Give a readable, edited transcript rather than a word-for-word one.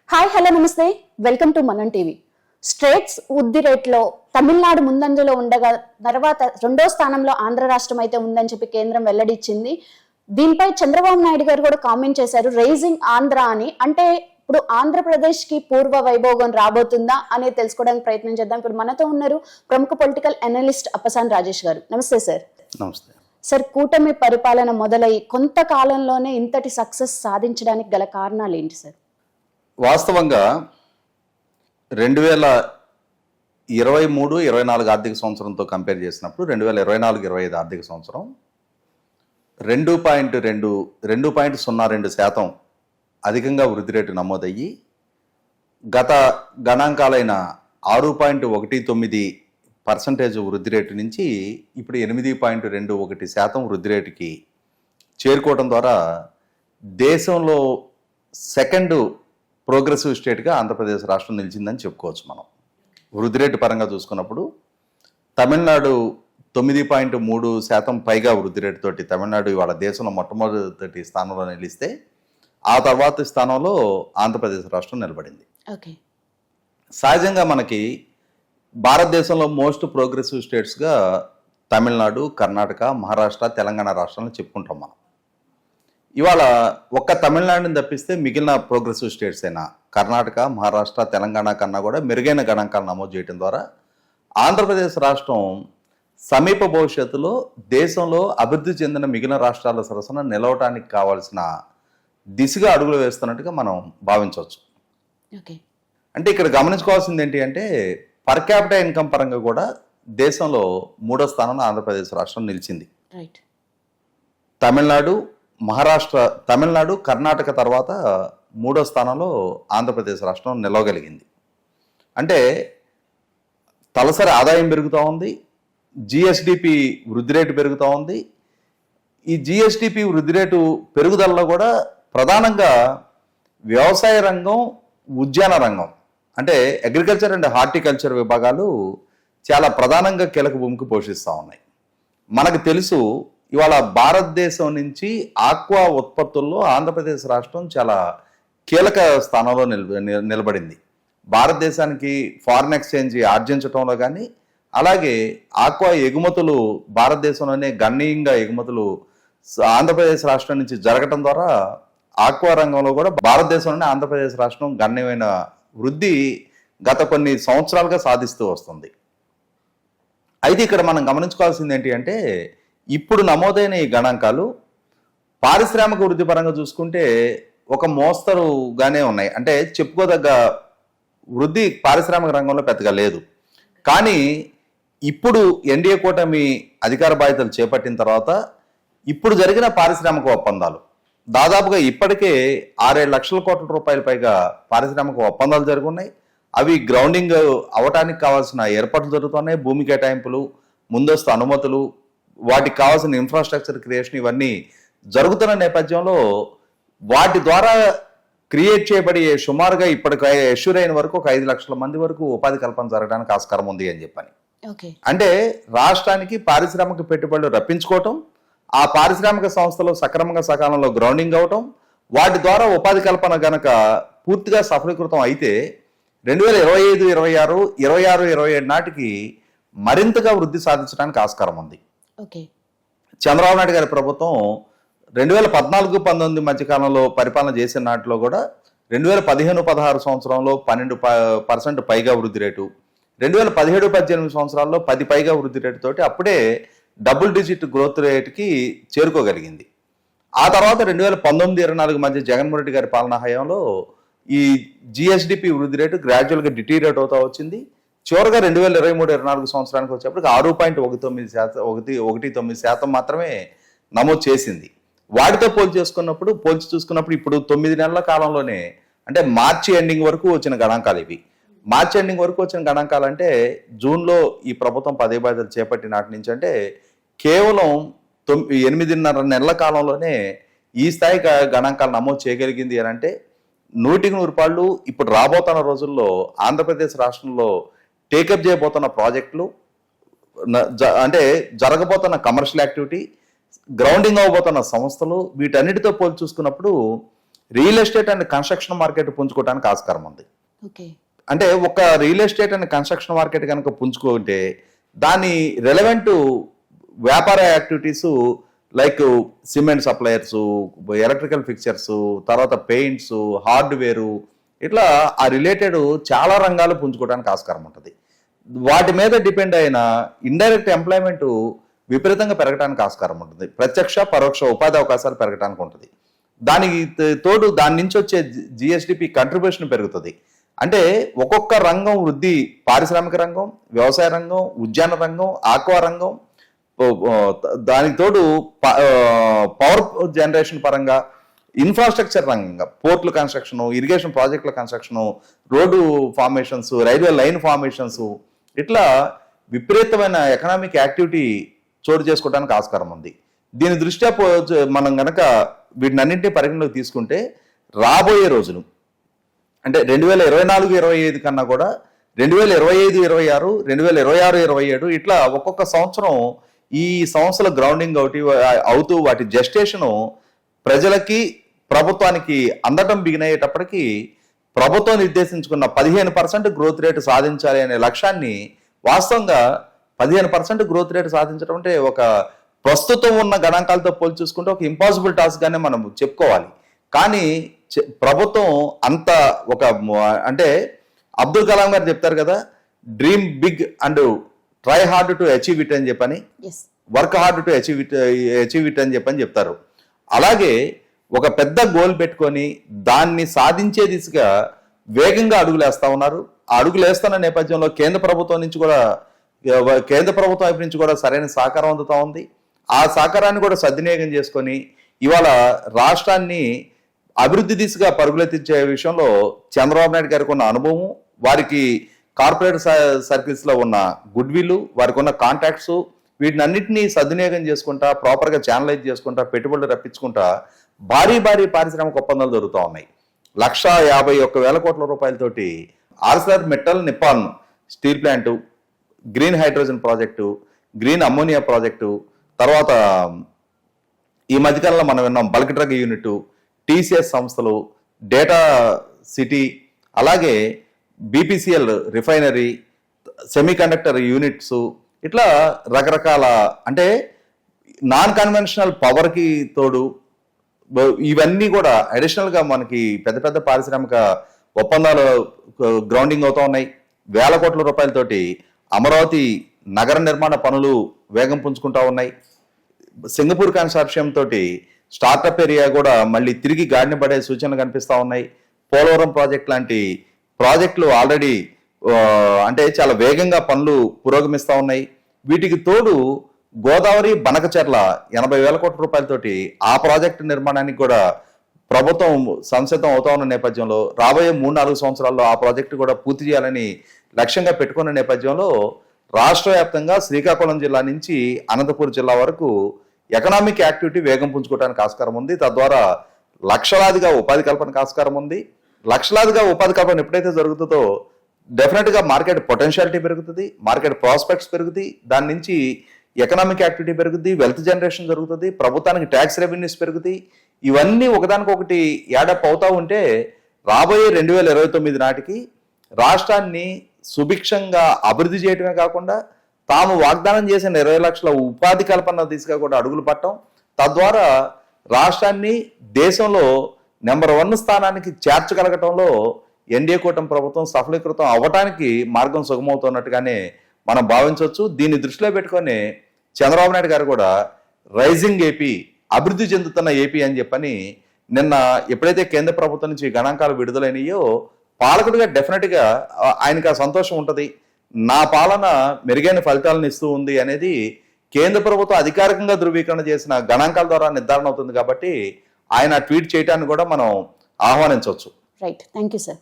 Hi hello నమస్తే welcome to మనం TV. States వృద్ధి రేట్లో తమిళనాడు ముందంజలో ఉండగా తర్వాత రెండో స్థానంలో ఆంధ్ర రాష్ట్రం అయితే ఉందని చెప్పి కేంద్రం వెల్లడించింది. దీనిపై చంద్రబాబు నాయుడు గారు కూడా కామెంట్ చేశారు, రైజింగ్ ఆంధ్ర అని. అంటే ఇప్పుడు ఆంధ్రప్రదేశ్ కి పూర్వ వైభోగం రాబోతుందా అనేది తెలుసుకోవడానికి ప్రయత్నం చేద్దాం. ఇప్పుడు మనతో ఉన్నారు ప్రముఖ పొలిటికల్ అనలిస్ట్ అప్పసాని రాజేష్ గారు. నమస్తే సార్. నమస్తే సార్, కూటమి పరిపాలన మొదలై కొంతకాలంలోనే ఇంతటి సక్సెస్ సాధించడానికి గల కారణాలు ఏంటి సార్? వాస్తవంగా 2023-24 ఆర్థిక సంవత్సరంతో కంపేర్ చేసినప్పుడు 2024-25 ఆర్థిక సంవత్సరం 2.02% అధికంగా వృద్ధి రేటు నమోదయ్యి గత గణాంకాలైన 6.19% వృద్ధి రేటు నుంచి ఇప్పుడు 8.21% వృద్ధి రేటుకి చేరుకోవడం ద్వారా దేశంలో సెకండ్ ప్రోగ్రెసివ్ స్టేట్గా ఆంధ్రప్రదేశ్ రాష్ట్రం నిలిచిందని చెప్పుకోవచ్చు. మనం వృద్ధి రేటు పరంగా చూసుకున్నప్పుడు తమిళనాడు 9.3% పైగా వృద్ధి రేటుతోటి తమిళనాడు ఇవాళ దేశంలో మొట్టమొదటి స్థానంలో నిలిస్తే ఆ తర్వాతి స్థానంలో ఆంధ్రప్రదేశ్ రాష్ట్రం నిలబడింది. సహజంగా మనకి భారతదేశంలో మోస్ట్ ప్రోగ్రెసివ్ స్టేట్స్గా తమిళనాడు, కర్ణాటక, మహారాష్ట్ర, తెలంగాణ రాష్ట్రాలను చెప్పుకుంటాం మనం. ఇవాళ ఒక్క తమిళనాడుని తప్పిస్తే మిగిలిన ప్రోగ్రెసివ్ స్టేట్స్ అయినా కర్ణాటక, మహారాష్ట్ర, తెలంగాణ కన్నా కూడా మెరుగైన గణాంకాలు నమోదు చేయడం ద్వారా ఆంధ్రప్రదేశ్ రాష్ట్రం సమీప భవిష్యత్తులో దేశంలో అభివృద్ధి చెందిన మిగిలిన రాష్ట్రాల సరసన నిలవటానికి కావాల్సిన దిశగా అడుగులు వేస్తున్నట్టుగా మనం భావించవచ్చు. అంటే ఇక్కడ గమనించుకోవాల్సింది ఏంటి అంటే పర్ క్యాపిటల్ ఇన్కమ్ పరంగా కూడా దేశంలో 3వ స్థానంలో ఆంధ్రప్రదేశ్ రాష్ట్రం నిలిచింది. తమిళనాడు, కర్ణాటక తర్వాత 3వ స్థానంలో ఆంధ్రప్రదేశ్ రాష్ట్రం నిలవగలిగింది. అంటే తలసరి ఆదాయం పెరుగుతూ ఉంది, జిఎస్డిపి వృద్ధి రేటు పెరుగుతూ ఉంది. ఈ జిఎస్డిపి వృద్ధి రేటు పెరుగుదలలో కూడా ప్రధానంగా వ్యవసాయ రంగం, ఉద్యాన రంగం అంటే అగ్రికల్చర్ అండ్ హార్టికల్చర్ విభాగాలు చాలా ప్రధానంగా కీలక భూమికి పోషిస్తూ ఉన్నాయి. మనకు తెలుసు ఇవాళ భారతదేశం నుంచి ఆక్వా ఉత్పత్తుల్లో ఆంధ్రప్రదేశ్ రాష్ట్రం చాలా కీలక స్థానంలో నిలబడింది. భారతదేశానికి ఫారిన్ ఎక్స్చేంజ్ ఆర్జించడంలో కానీ, అలాగే ఆక్వా ఎగుమతులు భారతదేశంలోనే గణనీయంగా ఎగుమతులు ఆంధ్రప్రదేశ్ రాష్ట్రం నుంచి జరగటం ద్వారా ఆక్వా రంగంలో కూడా భారతదేశంలోనే ఆంధ్రప్రదేశ్ రాష్ట్రం గణనీయమైన వృద్ధి గత కొన్ని సంవత్సరాలుగా సాధిస్తూ వస్తుంది. అయితే ఇక్కడ మనం గమనించుకోవాల్సింది ఏంటి అంటే ఇప్పుడు నమోదైన ఈ గణాంకాలు పారిశ్రామిక వృద్ధి పరంగా చూసుకుంటే ఒక మోస్తరుగానే ఉన్నాయి. అంటే చెప్పుకోదగ్గ వృద్ధి పారిశ్రామిక రంగంలో పెద్దగా లేదు. కానీ ఇప్పుడు ఎన్డీఏ కూటమి అధికార బాధ్యతలు చేపట్టిన తర్వాత ఇప్పుడు జరిగిన పారిశ్రామిక ఒప్పందాలు దాదాపుగా ఇప్పటికే 6-7 లక్షల కోట్ల రూపాయల పైగా పారిశ్రామిక ఒప్పందాలు జరుగున్నాయి. అవి గ్రౌండింగ్ అవటానికి కావాల్సిన ఏర్పాట్లు జరుగుతున్నాయి. భూమి కేటాయింపులు, ముందస్తు అనుమతులు, వాటికి కావాల్సిన ఇన్ఫ్రాస్ట్రక్చర్ క్రియేషన్ ఇవన్నీ జరుగుతున్న నేపథ్యంలో వాటి ద్వారా క్రియేట్ చేయబడి సుమారుగా ఇప్పటికి ఎష్యూర్ అయిన వరకు ఒక 5 లక్షల మంది వరకు ఉపాధి కల్పన జరగడానికి ఆస్కారం ఉంది అని చెప్పని. అంటే రాష్ట్రానికి పారిశ్రామిక పెట్టుబడులు రప్పించుకోవటం, ఆ పారిశ్రామిక సంస్థలు సక్రమంగా సకాలంలో గ్రౌండింగ్ అవటం, వాటి ద్వారా ఉపాధి కల్పన గనక పూర్తిగా సఫలీకృతం అయితే 2025-26, 26-27 నాటికి మరింతగా వృద్ధి సాధించడానికి ఆస్కారం ఉంది. చంద్రబాబు నాయుడు గారి ప్రభుత్వం 2014-19 మధ్యకాలంలో పరిపాలన చేసిన నాటిలో కూడా 2015-16 సంవత్సరంలో 12% పైగా వృద్ధి రేటు, 2017-18 సంవత్సరాల్లో 10 పైగా వృద్ధి రేటు తోటి అప్పుడే డబుల్ డిజిట్ గ్రోత్ రేటుకి చేరుకోగలిగింది. ఆ తర్వాత 2019-24 మధ్య జగన్మోహన్ రెడ్డి గారి పాలనా హయాంలో ఈ జిఎస్డిపి వృద్ధి రేటు గ్రాడ్యువల్గా డిటీరియేట్ అవుతూ వచ్చింది. చివరిగా 2023-24 సంవత్సరానికి వచ్చేప్పటికి 6.19% మాత్రమే నమోదు చేసింది. వాటితో పోల్చి చూసుకున్నప్పుడు ఇప్పుడు 9 నెలల కాలంలోనే, అంటే మార్చి ఎండింగ్ వరకు వచ్చిన గణాంకాలు ఇవి. మార్చి ఎండింగ్ వరకు వచ్చిన గణాంకాలు అంటే జూన్లో ఈ ప్రభుత్వం పదవి బాధ్యతలు చేపట్టిన నాటి నుంచి అంటే కేవలం 8.5 నెలల కాలంలోనే ఈ స్థాయి గణాంకాలు నమోదు చేయగలిగింది అని అంటే 100% ఇప్పుడు రాబోతున్న రోజుల్లో ఆంధ్రప్రదేశ్ రాష్ట్రంలో టేకప్ చేయబోతున్న ప్రాజెక్టులు, అంటే జరగబోతున్న కమర్షియల్ యాక్టివిటీ, గ్రౌండింగ్ అవ్వబోతున్న సంస్థలు, వీటన్నిటితో పోల్చి చూసుకున్నప్పుడు real estate and construction market పుంజుకోవడానికి ఆస్కారం ఉంది. ఓకే. అంటే ఒక real estate and construction market కనుక పుంజుకుంటే దాని రెలవెంట్ వ్యాపార activities like cement suppliers, electrical fixtures, తర్వాత పెయింట్స్, హార్డ్వేరు, ఇట్లా ఆ రిలేటెడ్ చాలా రంగాలు పుంజుకోవడానికి ఆస్కారం ఉంటుంది. వాటి మీద డిపెండ్ అయిన ఇండైరెక్ట్ ఎంప్లాయ్మెంట్ విపరీతంగా పెరగడానికి ఆస్కారం ఉంటుంది. ప్రత్యక్ష పరోక్ష ఉపాధి అవకాశాలు పెరగడానికి ఉంటుంది. దానికి తోడు దాని నుంచి వచ్చే జిఎస్డిపి కంట్రిబ్యూషన్ పెరుగుతుంది. అంటే ఒక్కొక్క రంగం వృద్ధి, పారిశ్రామిక రంగం, వ్యవసాయ రంగం, ఉద్యాన రంగం, ఆక్వా రంగం, దానికి తోడు పవర్ జనరేషన్ పరంగా, ఇన్ఫ్రాస్ట్రక్చర్ రంగంగా పోర్టుల కన్స్ట్రక్షన్, ఇరిగేషన్ ప్రాజెక్టుల construction, road formations, railway line formations, ఇట్లా విపరీతమైన ఎకనామిక్ యాక్టివిటీ చోటు చేసుకోవడానికి ఆస్కారం ఉంది. దీని దృష్ట్యా మనం గనక వీటినన్నింటినీ పరిగణలోకి తీసుకుంటే రాబోయే రోజులు అంటే 2024-25 కన్నా కూడా 2025-26, 2026-27 ఇట్లా ఒక్కొక్క సంవత్సరం ఈ సంస్థల గ్రౌండింగ్ అవుతూ వాటి జెస్టేషను ప్రజలకి ప్రభుత్వానికి అందటం బిగినయ్యేటప్పటికీ ప్రభుత్వం నిర్దేశించుకున్న 15% గ్రోత్ రేటు సాధించాలి అనే లక్ష్యాన్ని వాస్తవంగా 15% గ్రోత్ రేటు సాధించడం అంటే ఒక ప్రస్తుతం ఉన్న గణాంకాలతో పోల్చి చూసుకుంటే ఒక ఇంపాసిబుల్ టాస్క్ గానే మనం చెప్పుకోవాలి. కానీ ప్రభుత్వం అంత ఒక అంటే అబ్దుల్ కలాం గారు చెప్తారు కదా, dream big and try hard to achieve it అని చెప్పని, work hard to achieve it అని చెప్పని చెప్తారు. అలాగే ఒక పెద్ద గోల్ పెట్టుకొని దాన్ని సాధించే దిశగా వేగంగా అడుగులు వేస్తా ఉన్నారు. ఆ అడుగులు వేస్తున్న నేపథ్యంలో కేంద్ర ప్రభుత్వం వైపు నుంచి కూడా సరైన సహకారం అందుతా ఉంది. ఆ సహకారాన్ని కూడా సద్వినియోగం చేసుకొని ఇవాళ రాష్ట్రాన్ని అభివృద్ధి దిశగా పరుగులెత్తించే విషయంలో చంద్రబాబు నాయుడు గారికి ఉన్న అనుభవం, వారికి కార్పొరేట్ సర్కిల్స్ లో ఉన్న గుడ్ విల్, వారికి ఉన్న కాంటాక్ట్స్, వీటినన్నింటినీ సద్వినియోగం చేసుకుంటా, ప్రాపర్గా ఛానలైజ్ చేసుకుంటా, పెట్టుబడులు రప్పించుకుంటా భారీ పారిశ్రామిక ఒప్పందాలు జరుగుతూ ఉన్నాయి. 151,000 కోట్ల రూపాయలతోటి Arcelor Mittal Nippon steel plant, green hydrogen project, green ammonia project, తర్వాత ఈ మధ్యకాలంలో మనం విన్నాం బల్క్ డ్రగ్ యూనిట్, టీసీఎస్ సంస్థలు, డేటా సిటీ, అలాగే BPCL refinery, semiconductor units, ఇట్లా రకరకాల అంటే నాన్ కన్వెన్షనల్ పవర్కి తోడు ఇవన్నీ కూడా అడిషనల్గా మనకి పెద్ద పారిశ్రామిక ఒప్పందాలు గ్రౌండింగ్ అవుతూ ఉన్నాయి. 1,000 కోట్ల రూపాయలతోటి అమరావతి నగర నిర్మాణ పనులు వేగం పుంజుకుంటా ఉన్నాయి. సింగపూర్ కన్సార్షియం తోటి స్టార్టప్ ఏరియా కూడా మళ్ళీ తిరిగి గాడిన పడే సూచనలు కనిపిస్తూ ఉన్నాయి. పోలవరం ప్రాజెక్ట్ లాంటి ప్రాజెక్టులు ఆల్రెడీ అంటే చాలా వేగంగా పనులు పురోగమిస్తూ ఉన్నాయి. వీటికి తోడు గోదావరి బనకచెర్ల 80,000 కోట్ల రూపాయలతోటి ఆ ప్రాజెక్టు నిర్మాణానికి కూడా ప్రభుత్వం సంసిద్ధం అవుతా ఉన్న నేపథ్యంలో రాబోయే 3-4 సంవత్సరాల్లో ఆ ప్రాజెక్టు కూడా పూర్తి చేయాలని లక్ష్యంగా పెట్టుకున్న నేపథ్యంలో రాష్ట్ర వ్యాప్తంగా శ్రీకాకుళం జిల్లా నుంచి అనంతపూర్ జిల్లా వరకు ఎకనామిక్ యాక్టివిటీ వేగం పుంజుకోవడానికి ఆస్కారం ఉంది. తద్వారా లక్షలాదిగా ఉపాధి కల్పనకు ఆస్కారం ఉంది. లక్షలాదిగా ఉపాధి కల్పన ఎప్పుడైతే జరుగుతుందో డెఫినెట్గా మార్కెట్ పొటెన్షియాలిటీ పెరుగుతుంది, మార్కెట్ ప్రాస్పెక్ట్స్ పెరుగుతాయి, దాని నుంచి ఎకనామిక్ యాక్టివిటీ పెరుగుతుంది, వెల్త్ జనరేషన్ జరుగుతుంది, ప్రభుత్వానికి ట్యాక్స్ రెవెన్యూస్ పెరుగుతాయి. ఇవన్నీ ఒకదానికొకటి యాడప్ అవుతా ఉంటే రాబోయే 2029 నాటికి రాష్ట్రాన్ని సుభిక్షంగా అభివృద్ధి చేయడమే కాకుండా తాము వాగ్దానం చేసిన 20 లక్షల ఉపాధి కల్పన దిశగా కూడా అడుగులు పట్టడం, తద్వారా రాష్ట్రాన్ని దేశంలో నెంబర్ 1 స్థానానికి చేర్చగలగటంలో ఎన్డీఏ కూటమి ప్రభుత్వం సఫలీకృతం అవ్వటానికి మార్గం సుగమవుతున్నట్టుగానే మనం భావించవచ్చు. దీన్ని దృష్టిలో పెట్టుకొని చంద్రబాబు నాయుడు గారు కూడా రైజింగ్ ఏపీ, అభివృద్ధి చెందుతున్న ఏపీ అని చెప్పని నిన్న ఎప్పుడైతే కేంద్ర ప్రభుత్వం నుంచి గణాంకాలు విడుదలైనయో పాలకుడిగా డెఫినెట్గా ఆయనకు ఆ సంతోషం ఉంటుంది. నా పాలన మెరుగైన ఫలితాలను ఇస్తూ ఉంది అనేది కేంద్ర ప్రభుత్వం అధికారికంగా ధృవీకరణ చేసిన గణాంకాల ద్వారా నిర్ధారణ అవుతుంది. కాబట్టి ఆయన ట్వీట్ చేయటాన్ని కూడా మనం ఆహ్వానించవచ్చు. Right, thank you sir.